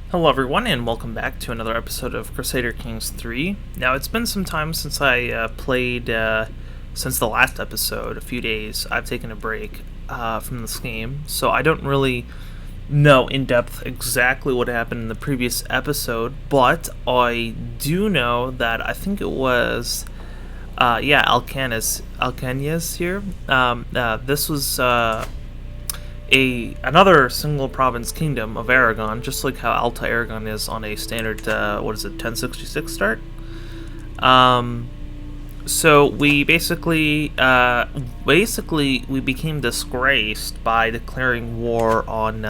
Hello everyone, and welcome back to another episode of Crusader Kings III. Now, it's been some time since I played, since the last episode, a few days. I've taken a break from this game, so I don't really know in depth exactly what happened in the previous episode, but I do know that I think it was, Alcanis here. This was another single province kingdom of Aragon, just like how Alta Aragon is on a standard 1066 start. So we basically we became disgraced by declaring war on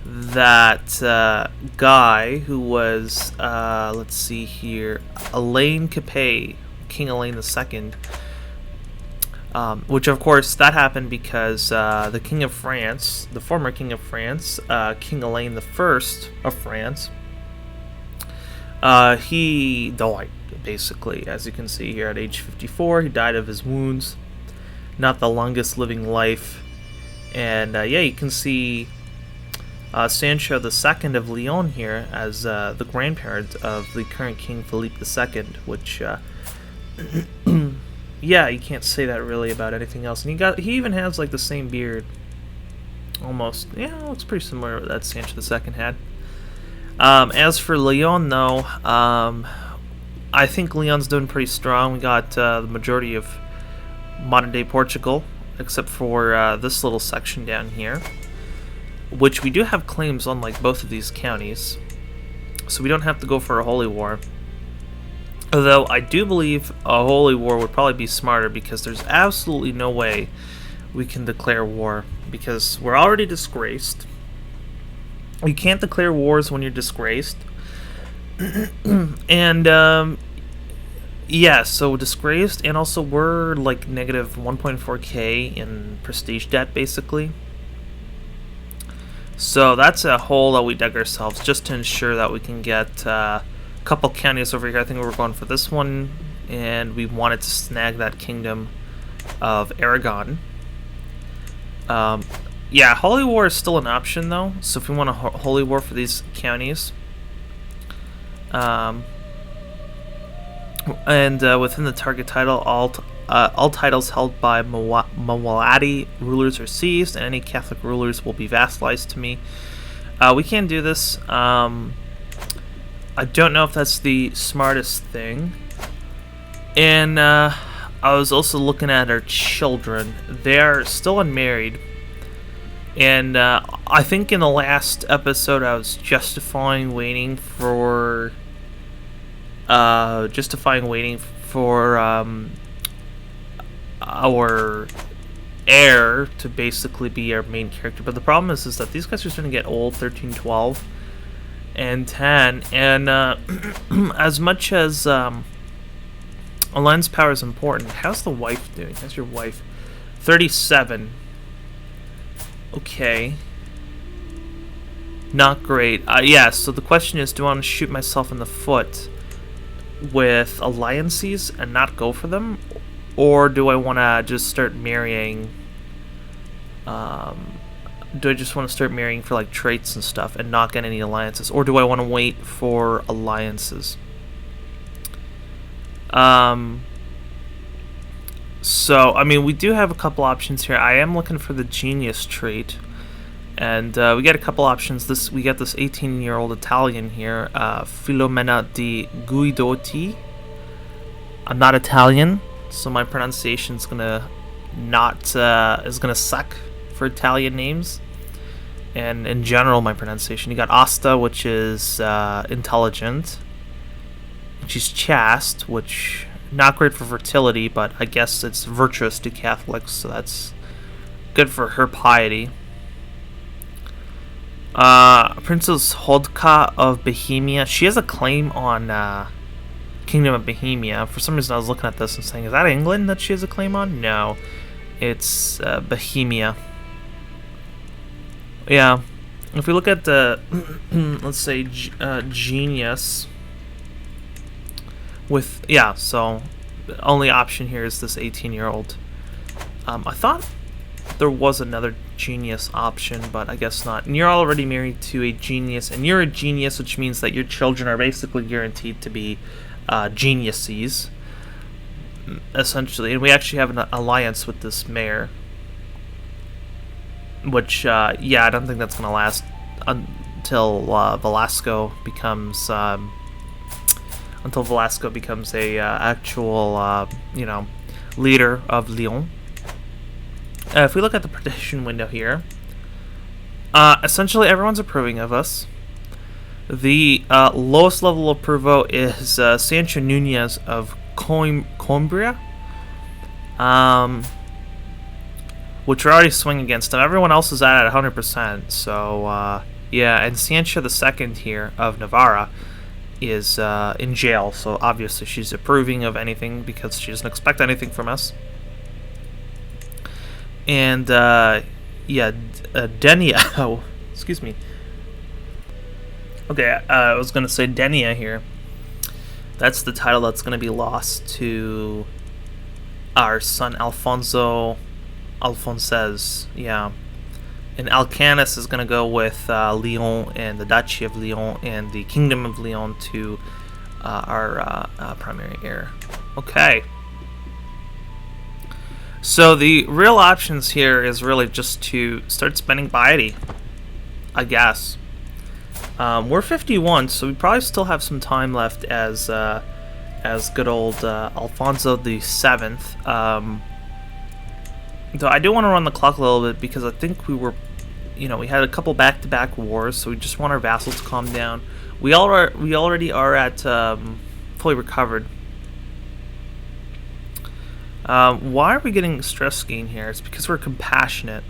that guy who was let's see here, Elaine Capet, King Elaine II. Which, of course, that happened because the King of France, the former King of France, King Elaine I of France, he died, basically. As you can see here, at age 54, he died of his wounds. Not the longest living life. And, you can see Sancho II of Leon here as the grandparent of the current King Philippe II, which... yeah, you can't say that really about anything else. And he even has like the same beard, almost. Yeah, it looks pretty similar to that Sancho II had. As for Leon, though, I think Leon's doing pretty strong. We got the majority of modern day Portugal, except for this little section down here, which we do have claims on like both of these counties, so we don't have to go for a holy war. Although I do believe a holy war would probably be smarter, because there's absolutely no way we can declare war, because we're already disgraced. You can't declare wars when you're disgraced. And yeah, so disgraced, and also we're like negative 1.4k in prestige debt, basically. So that's a hole that we dug ourselves just to ensure that we can get couple counties over here. I think we're going for this one, and we wanted to snag that kingdom of Aragon. Yeah, holy war is still an option though, so if we want a holy war for these counties, and within the target title, all titles held by Mawaladi rulers are seized, and any Catholic rulers will be vassalized to me. We can do this. I don't know if that's the smartest thing. And I was also looking at our children. They're still unmarried. And I think in the last episode I was justifying waiting for our heir to basically be our main character. But the problem is that these guys are starting to get old, 13, 12. And 10, and as much as Elaine's power is important, how's the wife doing? How's your wife? 37. Okay. Not great. Yeah, so the question is, do I want to shoot myself in the foot with alliances and not go for them? Or do I want to just start marrying... do I just want to start marrying for like traits and stuff and not get any alliances, or do I want to wait for alliances? So I mean, we do have a couple options here. I am looking for the genius trait, and we get a couple options. We get this 18-year-old Italian here, Filomena di Guidotti. I'm not Italian, so my pronunciation's gonna suck for Italian names, and in general my pronunciation. You got Asta, which is intelligent. She's chaste, which not great for fertility, but I guess it's virtuous to Catholics, so that's good for her piety. Princess Hodka of Bohemia. She has a claim on Kingdom of Bohemia. For some reason I was looking at this and saying, is that England that she has a claim on? No, it's Bohemia. Yeah, if we look at the, let's say, genius, with, yeah, so the only option here is this 18-year-old. I thought there was another genius option, but I guess not. And you're already married to a genius, and you're a genius, which means that your children are basically guaranteed to be geniuses, essentially. And we actually have an alliance with this mayor, which, yeah, I don't think that's going to last until Velasco becomes a actual, you know, leader of Lyon. If we look at the prediction window here, essentially everyone's approving of us. The lowest level of approval is Sancho Nunez of Coimbra, which we're already swinging against him. Everyone else is at 100%. So yeah, and Sancho II here of Navarra is in jail. So obviously she's approving of anything because she doesn't expect anything from us. And yeah, Denia. Oh, excuse me. Okay, I was gonna say Denia here. That's the title that's gonna be lost to our son Alfonso. Alphonses, yeah. And Alcanis is gonna go with Lyon and the Duchy of Lyon and the Kingdom of Lyon to our primary heir. Okay. So the real options here is really just to start spending piety, I guess. We're 51, so we probably still have some time left as good old Alfonso the Seventh. Though I do want to run the clock a little bit because I think we were, you know, we had a couple back-to-back wars, so we just want our vassals to calm down. We already are at fully recovered. Why are we getting stress gain here? It's because we're compassionate.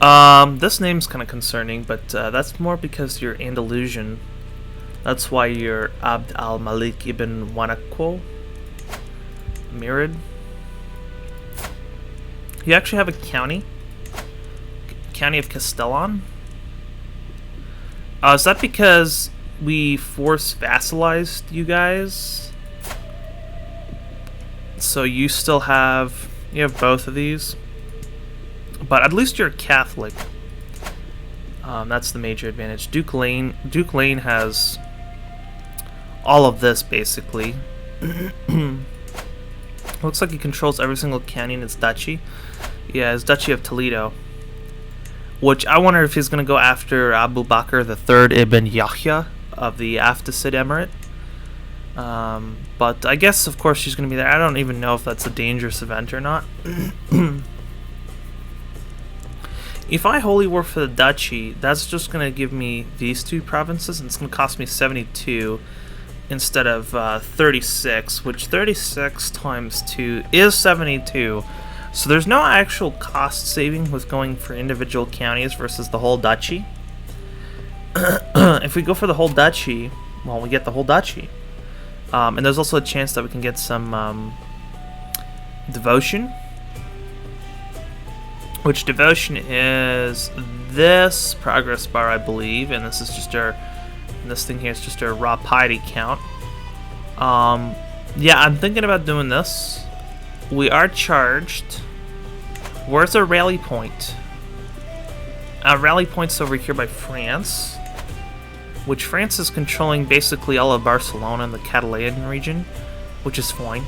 This name's kind of concerning, but that's more because you're Andalusian. That's why you're Abd al-Malik ibn Wanakwo. Mirid. You actually have a county. County of Castellon. Is that because we force vassalized you guys? So you still have, you have both of these, but at least you're Catholic. That's the major advantage. Duke Lane has all of this basically. Looks like he controls every single county in his duchy. Yeah, his Duchy of Toledo. Which I wonder if he's going to go after Abu Bakr III ibn Yahya of the Afdasid Emirate. But I guess, of course, she's going to be there. I don't even know if that's a dangerous event or not. If I holy war for the duchy, that's just going to give me these two provinces, and it's going to cost me 72 instead of 36, which 36 times 2 is 72. So there's no actual cost saving with going for individual counties versus the whole duchy. If we go for the whole duchy, well, we get the whole duchy. And there's also a chance that we can get some devotion. Which devotion is this progress bar, I believe. And this is just our, this thing here is just our raw piety count. Yeah, I'm thinking about doing this. We are charged. Where's our rally point? Our rally point's over here by France, which France is controlling basically all of Barcelona and the Catalan region, which is fine.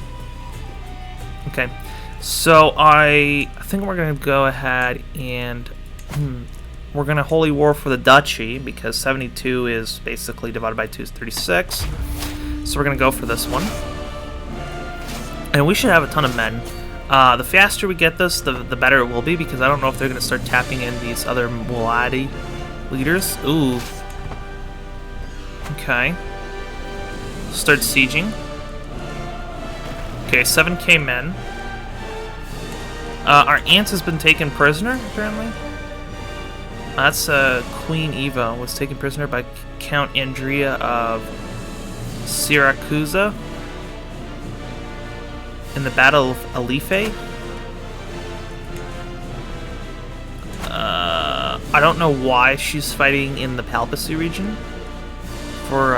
Okay, so I think we're going to go ahead and we're going to holy war for the duchy because 72 is basically divided by 2 is 36. So we're going to go for this one. And we should have a ton of men. The faster we get this, the better it will be, because I don't know if they're going to start tapping in these other Muladi leaders. Ooh. Okay. Start sieging. Okay, 7k men. Our aunt has been taken prisoner, apparently. That's Queen Eva was taken prisoner by Count Andrea of Siracusa in the Battle of Alife. I don't know why she's fighting in the Papacy region for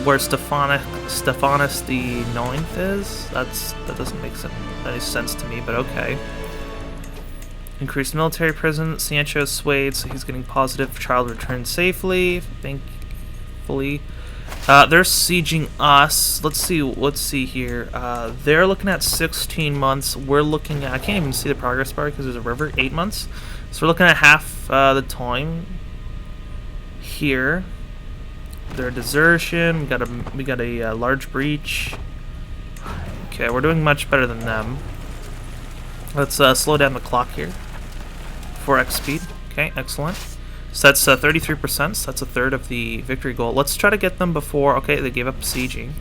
where Stephanus the Ninth is. That doesn't make any sense to me, but okay. Increased military presence. Sancho swayed, so he's getting positive. Child returned safely, thankfully. They're sieging us. Let's see here. They're looking at 16 months. We're looking at, I can't even see the progress bar because there's a river. 8 months. So we're looking at half the time here. Their desertion. We got a large breach. Okay, we're doing much better than them. Let's slow down the clock here. 4x speed. Okay, excellent. So that's 33%. So that's a third of the victory goal. Let's try to get them before. Okay, they gave up sieging.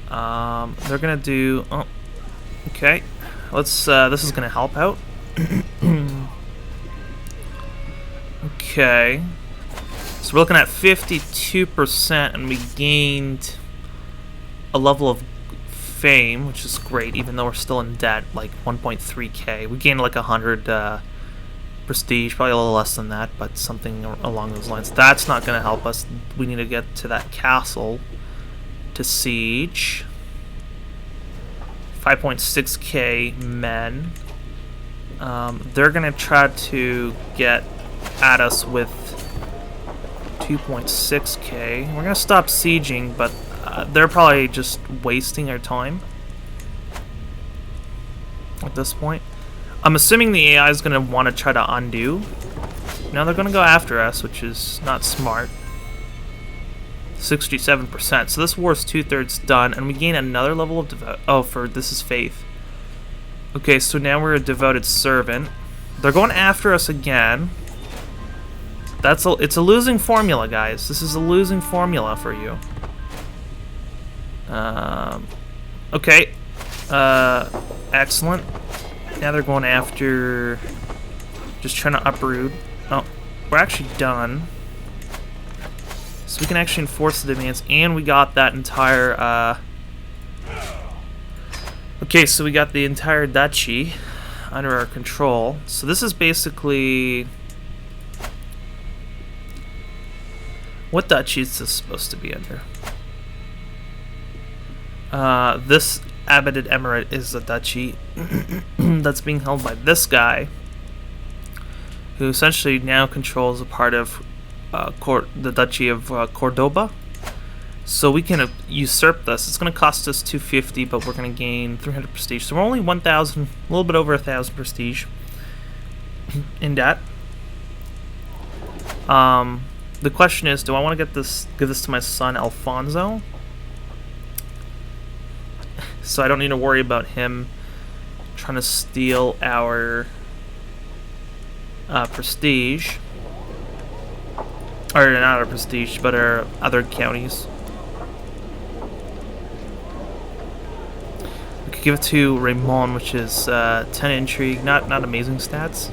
They're gonna do. Oh, okay. Let's. This is gonna help out. Okay. So we're looking at 52%, and we gained a level of fame, which is great, even though we're still in debt, like 1.3k. We gained like 100 prestige, probably a little less than that, but something along those lines. That's not going to help us. We need to get to that castle to siege. 5.6k men. They're going to try to get at us with 2.6k. We're going to stop sieging, but they're probably just wasting our time at this point. I'm assuming the AI is going to want to try to undo. Now they're going to go after us, which is not smart. 67%. So this war is 2/3 done, and we gain another level of devote. Oh, this is faith. Okay, so now we're a devoted servant. They're going after us again. It's a losing formula, guys. This is a losing formula for you. Okay. Excellent. Now they're going after... Just trying to uproot. Oh, we're actually done. So we can actually enforce the demands, and we got that entire... Okay, so we got the entire duchy under our control. So this is basically... What duchy is this supposed to be under? This abboted emirate is a duchy that's being held by this guy, who essentially now controls a part of the Duchy of Cordoba. So we can usurp this. It's going to cost us 250, but we're going to gain 300 prestige. So we're only 1,000, a little bit over 1,000 prestige in debt. The question is, do I want to give this to my son Alfonso? So I don't need to worry about him trying to steal our prestige. Or not our prestige, but our other counties. We could give it to Raymond, which is 10 intrigue. Not amazing stats.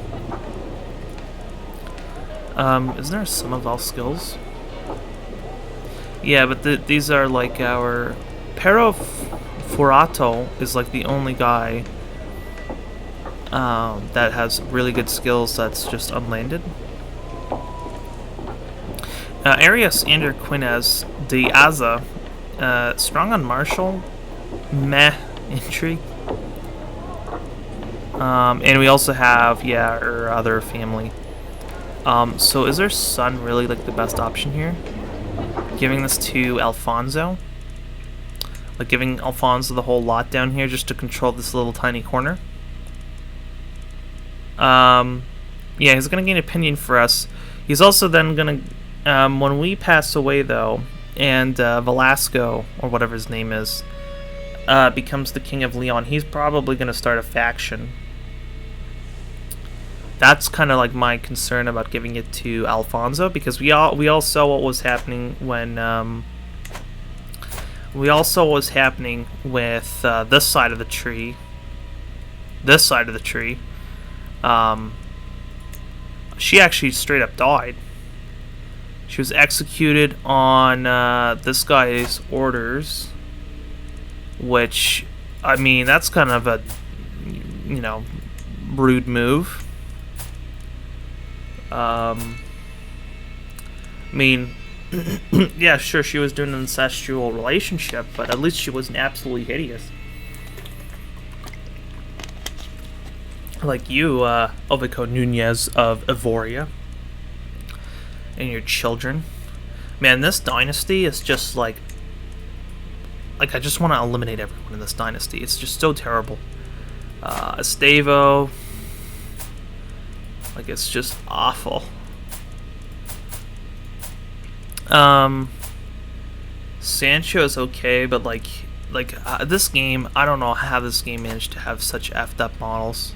Isn't there some of all skills? Yeah, but these are like our... Pero Forato is like the only guy that has really good skills that's just unlanded. Arias Ander Quinez de Aza, strong on martial, meh intrigue. And we also have, yeah, our other family. So is our son really like the best option here? Giving this to Alfonso? Like giving Alfonso the whole lot down here just to control this little tiny corner? Yeah, he's gonna gain opinion for us. He's also then gonna, when we pass away though, and Velasco, or whatever his name is, becomes the King of Leon, he's probably gonna start a faction. That's kind of like my concern about giving it to Alfonso, because we all saw what was happening when we all saw what was happening with this side of the tree. This side of the tree. She actually straight up died. She was executed on this guy's orders, which, I mean, that's kind of a, you know, rude move. I mean, Yeah, sure, she was doing an incestual relationship, but at least she wasn't absolutely hideous. Like you, Ovico Nunez of Ivoria. And your children. Man, this dynasty is just like I just want to eliminate everyone in this dynasty. It's just so terrible. Estavo. Like, it's just awful. Sancho is okay, but this game, I don't know how this game managed to have such effed up models.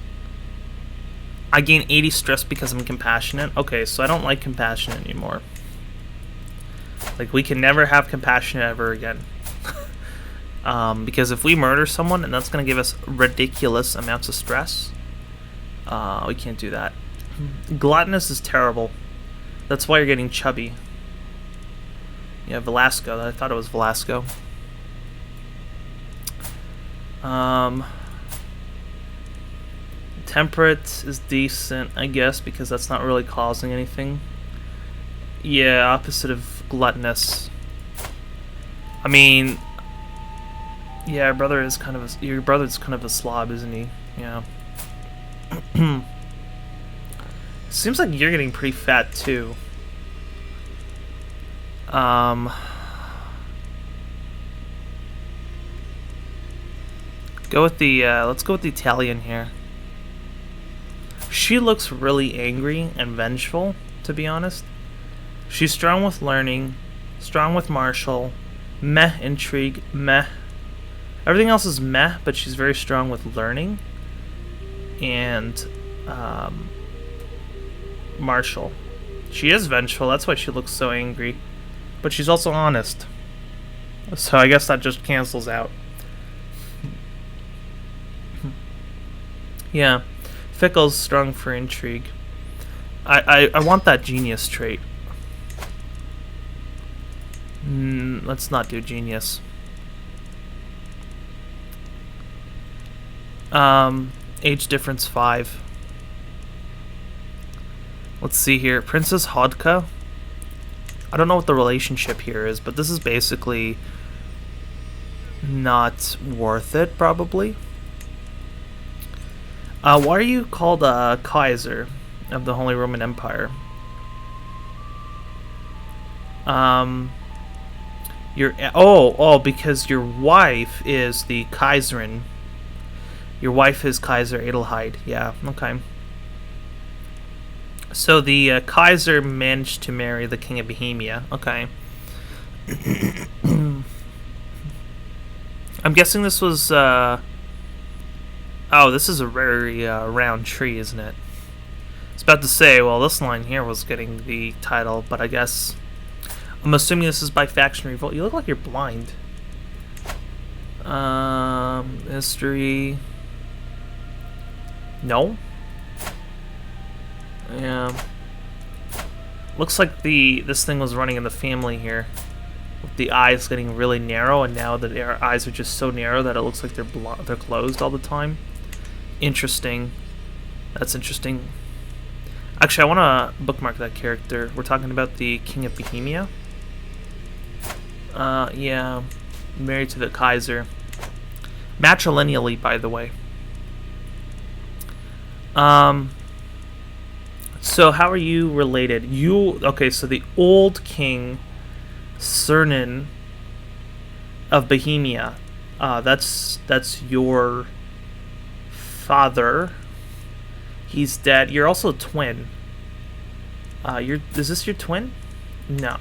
I gain 80 stress because I'm compassionate. Okay, so I don't like compassionate anymore. Like, we can never have compassionate ever again. Because if we murder someone, and that's going to give us ridiculous amounts of stress, we can't do that. Gluttonous is terrible. That's why you're getting chubby. Yeah, Velasco. I thought it was Velasco. Temperate is decent, I guess, because that's not really causing anything. Yeah, opposite of gluttonous. I mean, yeah, your brother's kind of a slob, isn't he? Yeah. Seems like you're getting pretty fat too. Go with the let's go with the Italian here. She looks really angry and vengeful, to be honest. She's strong with learning, strong with martial, meh intrigue, meh. Everything else is meh, but she's very strong with learning and martial. She is vengeful, that's why she looks so angry. But she's also honest. So I guess that just cancels out. Yeah. Fickle's strong for intrigue. I want that genius trait. Let's not do genius. Age difference 5. Let's see here. Princess Hodka. I don't know what the relationship here is, but this is basically not worth it, probably. Why are you called Kaiser of the Holy Roman Empire? Because your wife is the Kaiserin. Your wife is Kaiser Adelheid. Yeah, okay. So the Kaiser managed to marry the King of Bohemia. Okay. I'm guessing this was oh, this is a very round tree, isn't it? I was about to say, well, this line here was getting the title, but I guess I'm assuming this is by faction revolt. You look like you're blind. History. No. Yeah. Looks like this thing was running in the family here, with the eyes getting really narrow, and now their eyes are just so narrow that it looks like they're closed all the time. Interesting. That's interesting. Actually, I want to bookmark that character. We're talking about the King of Bohemia. Yeah. Married to the Kaiser. Matrilineally, by the way. So how are you related? Okay, so the old king, Cernan of Bohemia, that's your father. He's dead. You're also a twin. Is this your twin? No.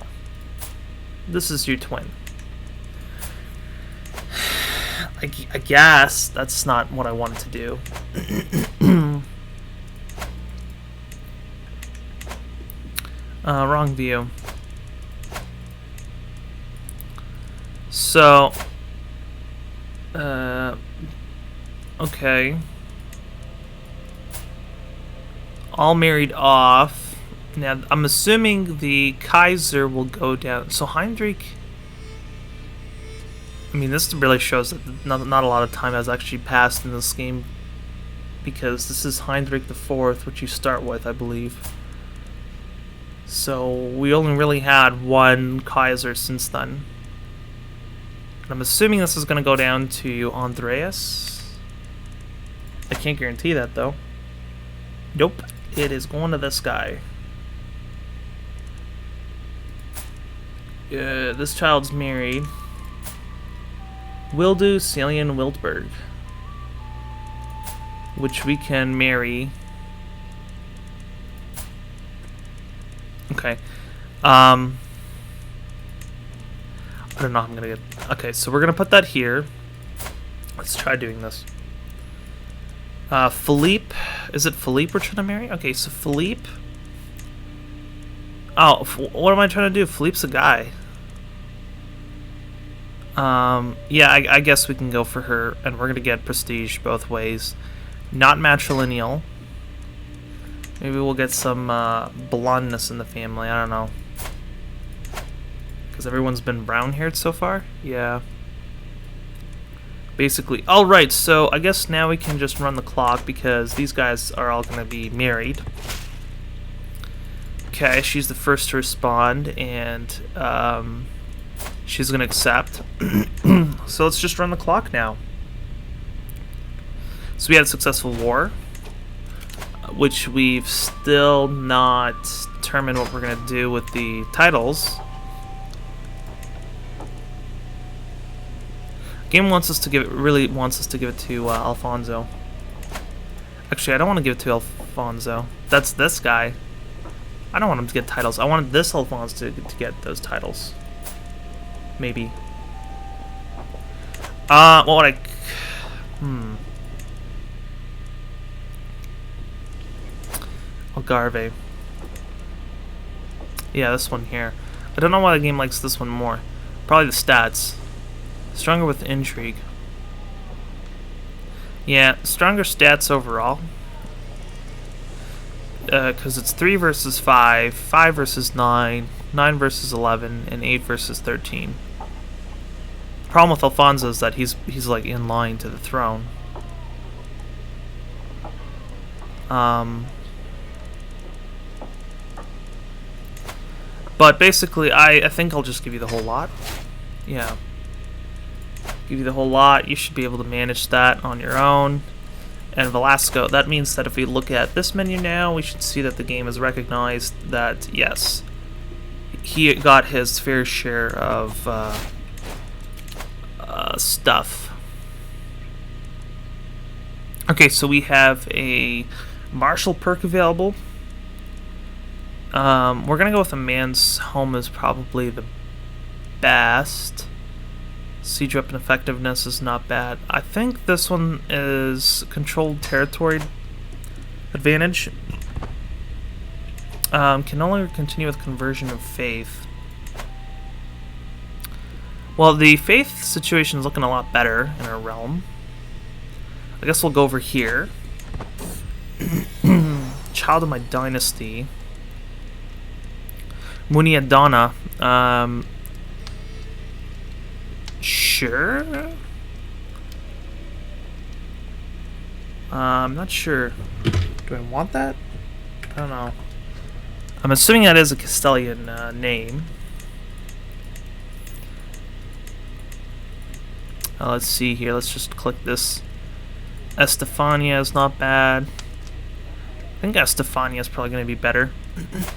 This is your twin. I guess that's not what I wanted to do. Wrong view. So, okay. All married off. Now, I'm assuming the Kaiser will go down. So, Heinrich... I mean, this really shows that not a lot of time has actually passed in this game, because this is Heinrich IV, which you start with, I believe. So we only really had one Kaiser since then. And I'm assuming this is going to go down to Andreas. I can't guarantee that though. Nope, it is going to this guy. This child's married. Wildu Salian Wildberg, which we can marry. Okay. I don't know how I'm gonna get. Okay, so we're gonna put that here. Let's try doing this. Philippe. Is it Philippe we're trying to marry? Okay, so Philippe. Oh, what am I trying to do? Philippe's a guy. Yeah, I guess we can go for her, and we're gonna get prestige both ways. Not matrilineal. Maybe we'll get some blondness in the family. I don't know. Because everyone's been brown-haired so far? Yeah. Basically. Alright, so I guess now we can just run the clock because these guys are all going to be married. Okay, she's the first to respond, and she's going to accept. So let's just run the clock now. So we had a successful war, which we've still not determined what we're going to do with the titles. Game wants us to give it, really wants us to give it to Alfonso. Actually, I don't want to give it to Alfonso. That's this guy. I don't want him to get titles. I wanted this Alfonso to get those titles. Maybe. What would I... Algarve. Yeah, this one here. I don't know why the game likes this one more. Probably the stats. Stronger with intrigue. Yeah, stronger stats overall. Because it's 3 versus 5, 5 versus 9, 9 versus 11, and 8 versus 13. The problem with Alfonso is that he's like in line to the throne. But basically, I think I'll just give you the whole lot. Yeah. Give you the whole lot. You should be able to manage that on your own. And Velasco, that means that if we look at this menu now, we should see that the game has recognized that, yes, he got his fair share of stuff. Okay, so we have a martial perk available. We're going to go with a man's home is probably the best. Siege weapon effectiveness is not bad. I think this one is controlled territory advantage. Can only continue with conversion of faith. Well, the faith situation is looking a lot better in our realm. I guess we'll go over here. Child of my dynasty. Muniadana. Sure. I'm not sure. Do I want that? I don't know. I'm assuming that is a Castilian name. Let's see here. Let's just click this. Estefania is not bad. I think Estefania is probably going to be better.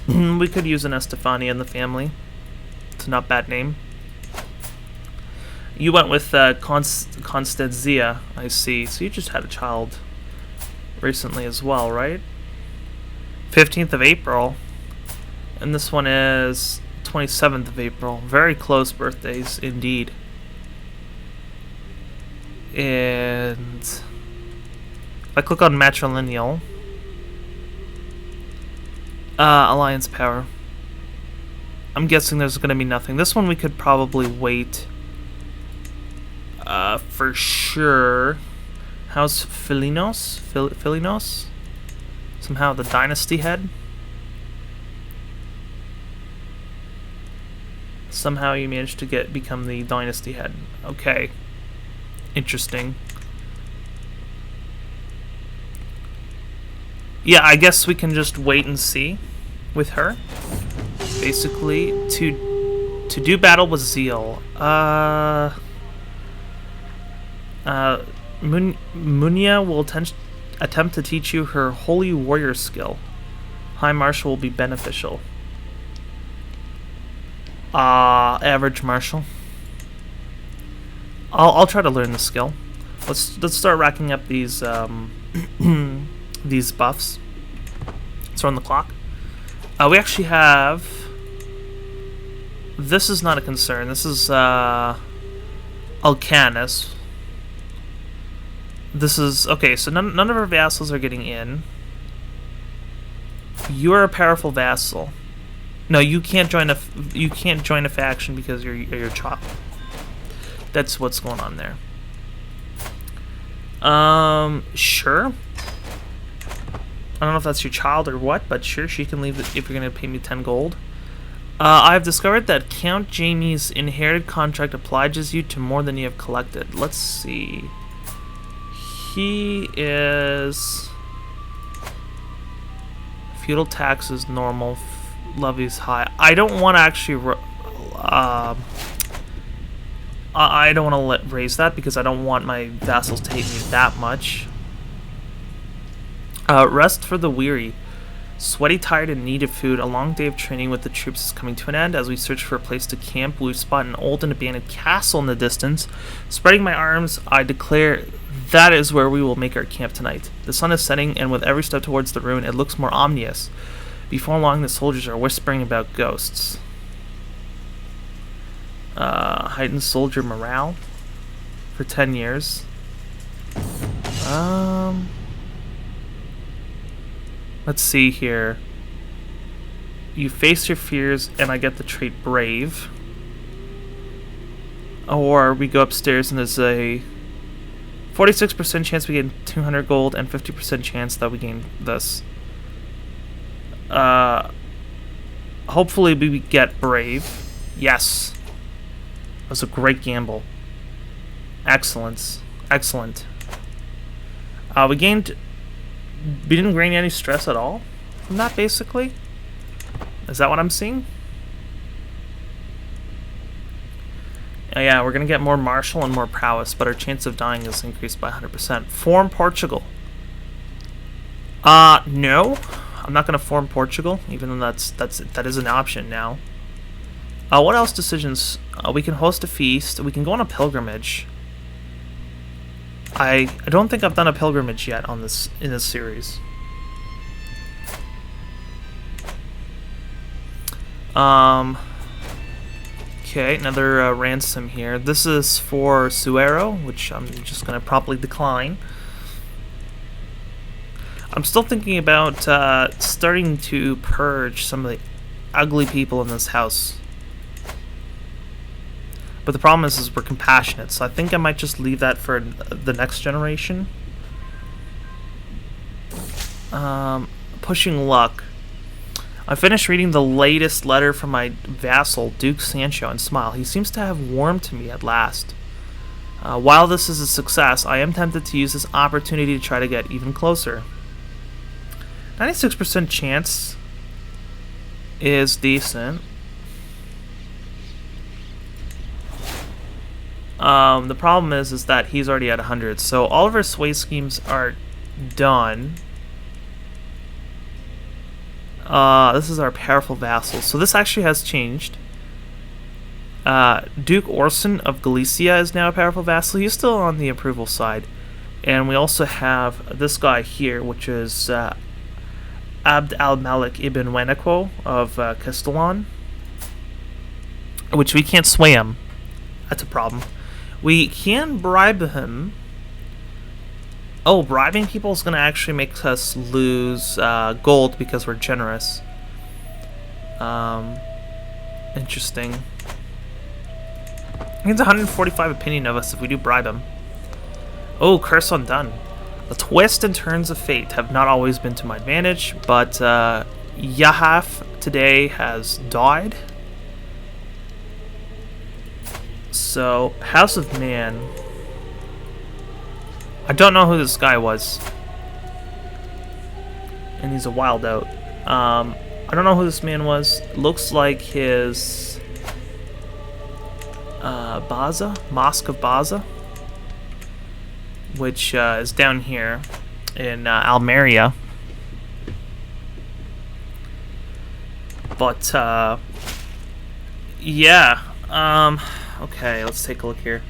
We could use an Estefania in the family. It's a not bad name. You went with Constanzia, I see. So you just had a child recently as well, right? 15th of April. And this one is 27th of April. Very close birthdays indeed. And if I click on matrilineal, alliance power, I'm guessing there's going to be nothing. This one we could probably wait for sure. House Filinos? Filinos? Somehow the dynasty head? Somehow you managed to become the dynasty head. Okay. Interesting. Yeah, I guess we can just wait and see with her. basically to do battle with zeal. Munia will attempt to teach you her holy warrior skill. High martial will be beneficial. Average martial. I'll try to learn the skill. Let's start racking up these these buffs. Let's run the clock. We actually have. This is not a concern. This is Alcanus. This is okay. So none of our vassals are getting in. You are a powerful vassal. No, you can't join a faction because you're your child. That's what's going on there. Sure. I don't know if that's your child or what, but sure, she can leave if you're gonna pay me 10 gold. I've discovered that Count Jamie's inherited contract obliges you to more than you have collected. Let's see. He is feudal taxes normal, levies high. I don't want to actually. I don't want to raise that because I don't want my vassals to hate me that much. Rest for the weary. Sweaty, tired, and in need of food, a long day of training with the troops is coming to an end. As we search for a place to camp, we spot an old and abandoned castle in the distance. Spreading my arms, I declare that is where we will make our camp tonight. The sun is setting, and with every step towards the ruin, it looks more ominous. Before long, the soldiers are whispering about ghosts. Heightened soldier morale for 10 years. Let's see here. You face your fears, and I get the trait brave. Or we go upstairs, and there's a 46% chance we gain 200 gold, and 50% chance that we gain this. Hopefully we get brave. Yes. That was a great gamble. Excellent. Excellent. We didn't gain any stress at all from that, basically. Is that what I'm seeing? Yeah, we're going to get more martial and more prowess, but our chance of dying is increased by 100%. Form Portugal. No. I'm not going to form Portugal, even though that is an option now. What else decisions? We can host a feast. We can go on a pilgrimage. I don't think I've done a pilgrimage yet in this series. Okay, another ransom here. This is for Suero, which I'm just going to promptly decline. I'm still thinking about starting to purge some of the ugly people in this house. But the problem is we're compassionate, so I think I might just leave that for the next generation. Pushing luck. I finished reading the latest letter from my vassal, Duke Sancho, and smile. He seems to have warmed to me at last. While this is a success, I am tempted to use this opportunity to try to get even closer. 96% chance is decent. The problem is that he's already at 100, so all of our sway schemes are done. This is our powerful vassal. So this actually has changed. Duke Orson of Galicia is now a powerful vassal. He's still on the approval side. And we also have this guy here, which is Abd al-Malik ibn Weneco of Castellon. Which we can't sway him. That's a problem. We can bribe him. Oh, bribing people is going to actually make us lose gold because we're generous. Interesting. He gets 145 opinion of us if we do bribe him. Oh, curse undone. The twists and turns of fate have not always been to my advantage, but Yahaf today has died. So, House of Man. I don't know who this guy was. And he's a wild out. I I don't know who this man was. Looks like his Baza, Mosque of Baza, which is down here in Almeria. But yeah. Okay, let's take a look here.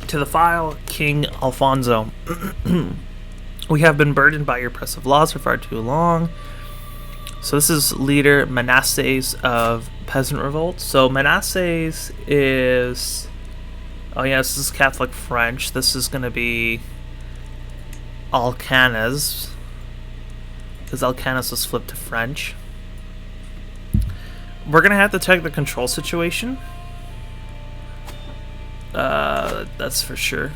To the file, King Alfonso. We have been burdened by your oppressive laws for far too long. So this is leader Manasses of Peasant Revolt. So Manasses is... Oh yes, this is Catholic French. This is going to be Alcanas, because Alcanas was flipped to French. We're going to have to check the control situation. That's for sure.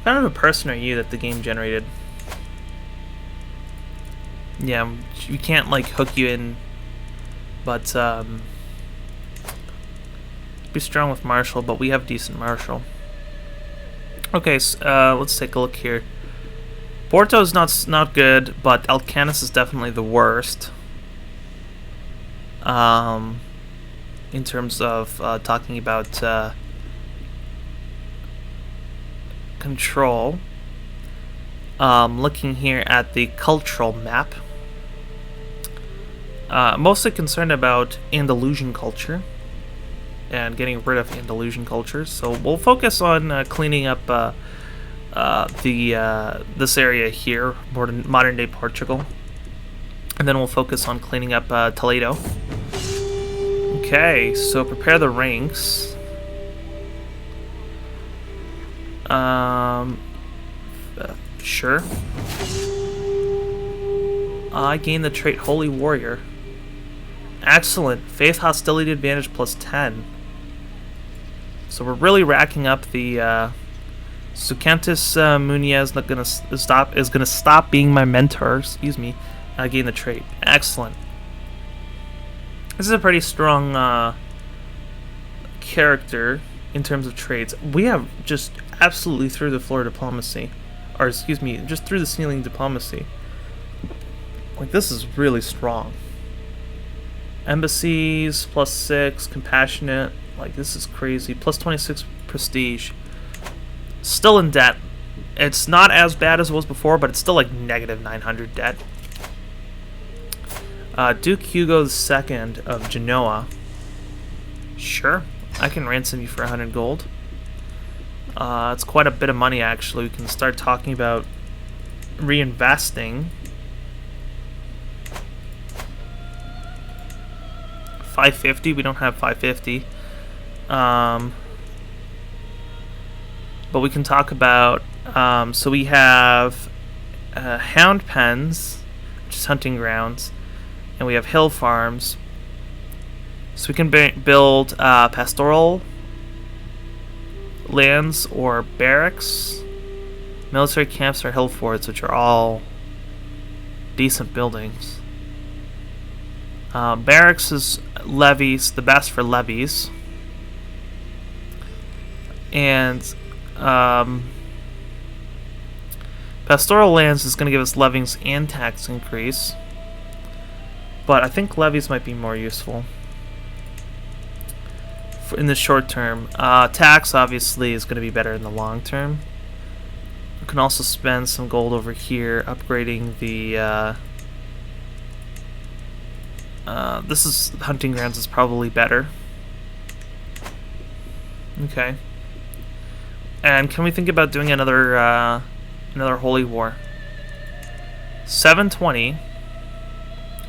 What kind of a person are you that the game generated? Yeah, we can't like hook you in, but be strong with Marshall, but we have decent Marshall. Okay, so, let's take a look here. Porto's not good, but Alcanis is definitely the worst. In terms of talking about control. Looking here at the cultural map. Mostly concerned about Andalusian culture and getting rid of Andalusian culture. So we'll focus on cleaning up this area here, modern day Portugal, and then we'll focus on cleaning up Toledo. Okay, so prepare the ranks. Sure. I gain the trait Holy Warrior. Excellent. Faith Hostility Advantage plus 10. So we're really racking up the Sucantis Muniez is gonna stop being my mentor. Excuse me. I gain the trait. Excellent. This is a pretty strong character in terms of traits. We have just absolutely through the floor diplomacy, or excuse me, just through the ceiling diplomacy. Like, this is really strong. Embassies plus 6, compassionate. Like, this is crazy. Plus 26 prestige. Still in debt. It's not as bad as it was before, but it's still like negative 900 debt. Duke Hugo II of Genoa. Sure, I can ransom you for 100 gold. It's quite a bit of money, actually. We can start talking about reinvesting. 550. We don't have 550. But we can talk about. So we have hound pens, which is hunting grounds. And we have hill farms, so we can build pastoral lands or barracks, military camps, or hill forts, which are all decent buildings. Barracks is levies, the best for levies, and pastoral lands is going to give us levies and tax increase. But I think levies might be more useful in the short term. Tax, obviously, is going to be better in the long term. We can also spend some gold over here, upgrading the... this is... Hunting grounds is probably better. Okay. And can we think about doing another Holy War? 720...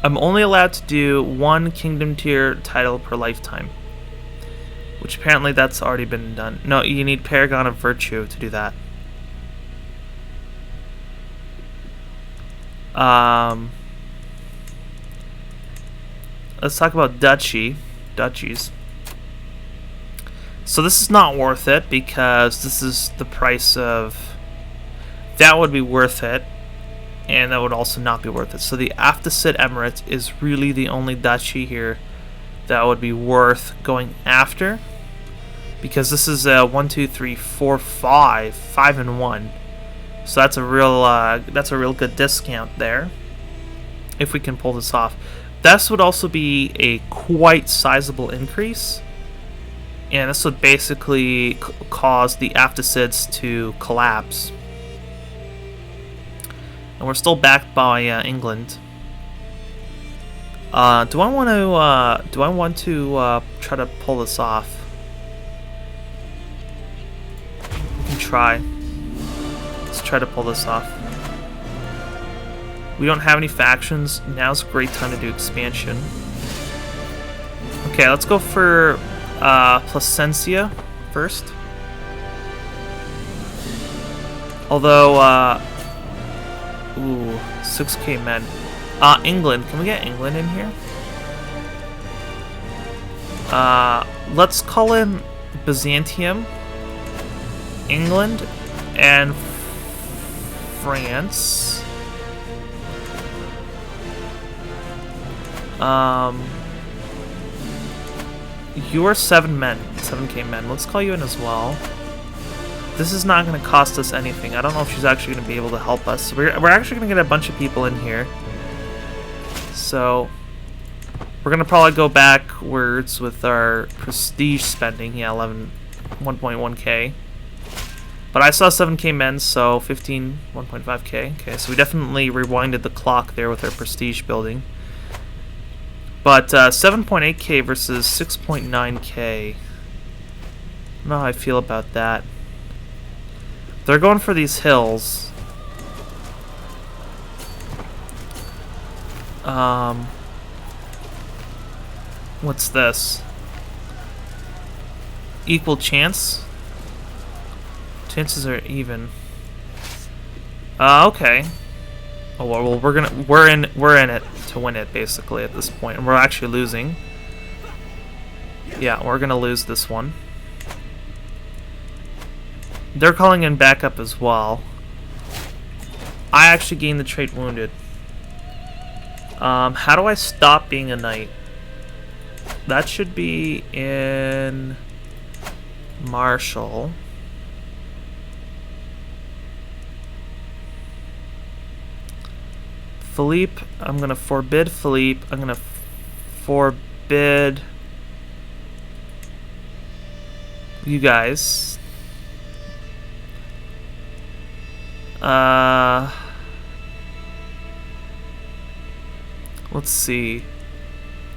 I'm only allowed to do 1 kingdom tier title per lifetime, which apparently that's already been done. No, you need Paragon of Virtue to do that. Let's talk about duchies. So this is not worth it because this is the price of... That would be worth it. And that would also not be worth it. So the Aftasid Emirate is really the only duchy here that would be worth going after, because this is 1, 2, 3, 4, 5 and 1. So that's a real good discount there, if we can pull this off. This would also be a quite sizable increase, and this would basically cause the Afticids to collapse. And we're still backed by England. Do I want to try to pull this off? We can try. Let's try to pull this off. We don't have any factions. Now's a great time to do expansion. Okay, let's go for Placencia first. Although, ooh, 6k men. England. Can we get England in here? Let's call him Byzantium, England, and France. You're 7 men, 7k men. Let's call you in as well. This is not going to cost us anything. I don't know if she's actually going to be able to help us. We're actually going to get a bunch of people in here. So we're going to probably go backwards with our prestige spending. Yeah, 1.1k. But I saw 7k men, so 1.5k. Okay, so we definitely rewinded the clock there with our prestige building. But 7.8k versus 6.9k. I don't know how I feel about that. They're going for these hills. What's this? Equal chance? Chances are even. Okay. Oh well, we're in it to win it basically at this point, and we're actually losing. Yeah, we're gonna lose this one. They're calling in backup as well. I actually gained the trait wounded. How do I stop being a knight? That should be in Marshall. Philippe, I'm gonna forbid Philippe. I'm gonna forbid you guys. Let's see.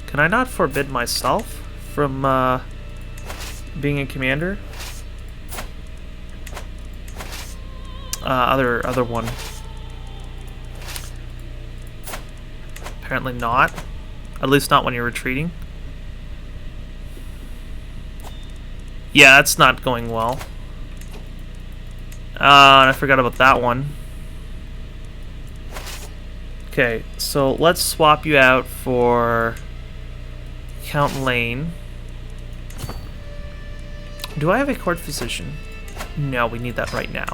Can I not forbid myself from being a commander? Other one. Apparently not. At least not when you're retreating. Yeah, that's not going well. And I forgot about that one. Okay, so let's swap you out for Count Lane. Do I have a court physician? No, we need that right now.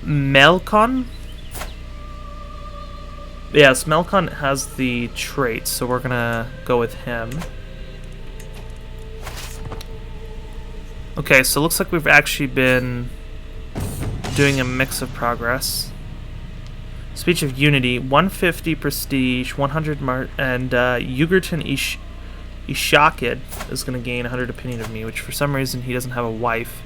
Melkon? Yes, Melkon has the trait, so we're gonna go with him. Okay, so it looks like we've actually been doing a mix of progress. Speech of Unity, 150 prestige, 100 and Ugerton Ishakid is going to gain 100 opinion of me, which for some reason he doesn't have a wife.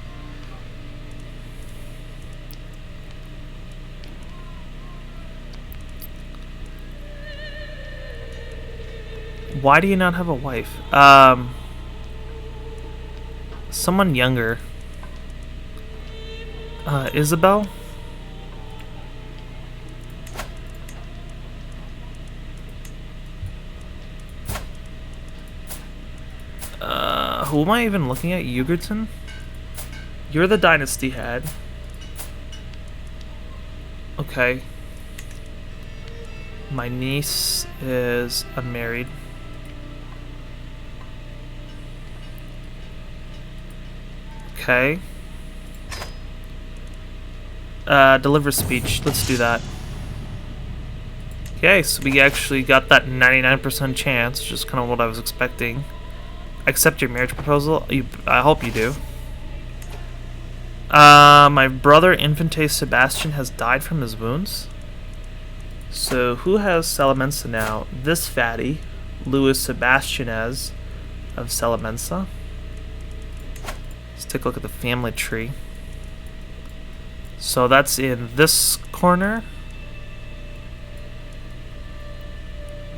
Why do you not have a wife? Someone younger. Isabel? Who am I even looking at? Ugerton? You're the dynasty head. Okay. My niece is unmarried. Okay. Deliver speech. Let's do that. Okay, so we actually got that 99% chance, which is kind of what I was expecting. accept your marriage proposal. I hope you do. My brother, Infante Sebastian, has died from his wounds. So, who has Salamanca now? This fatty, Louis Sebastianez of Salamanca. Let's take a look at the family tree. So, that's in this corner.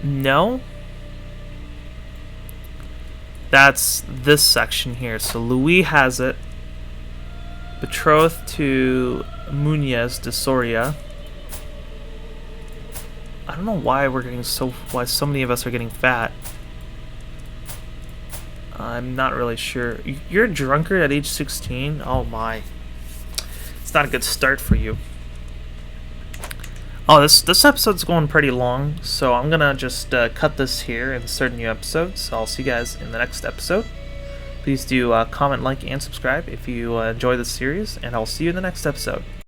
No. That's this section here. So, Louis has it. Betrothed to Muñez de Soria. I don't know why why so many of us are getting fat. I'm not really sure. You're a drunkard at age 16? Oh my. It's not a good start for you. Oh, this episode's going pretty long, so I'm gonna just cut this here and start a new episode. So I'll see you guys in the next episode. Please do comment, like, and subscribe if you enjoy this series, and I'll see you in the next episode.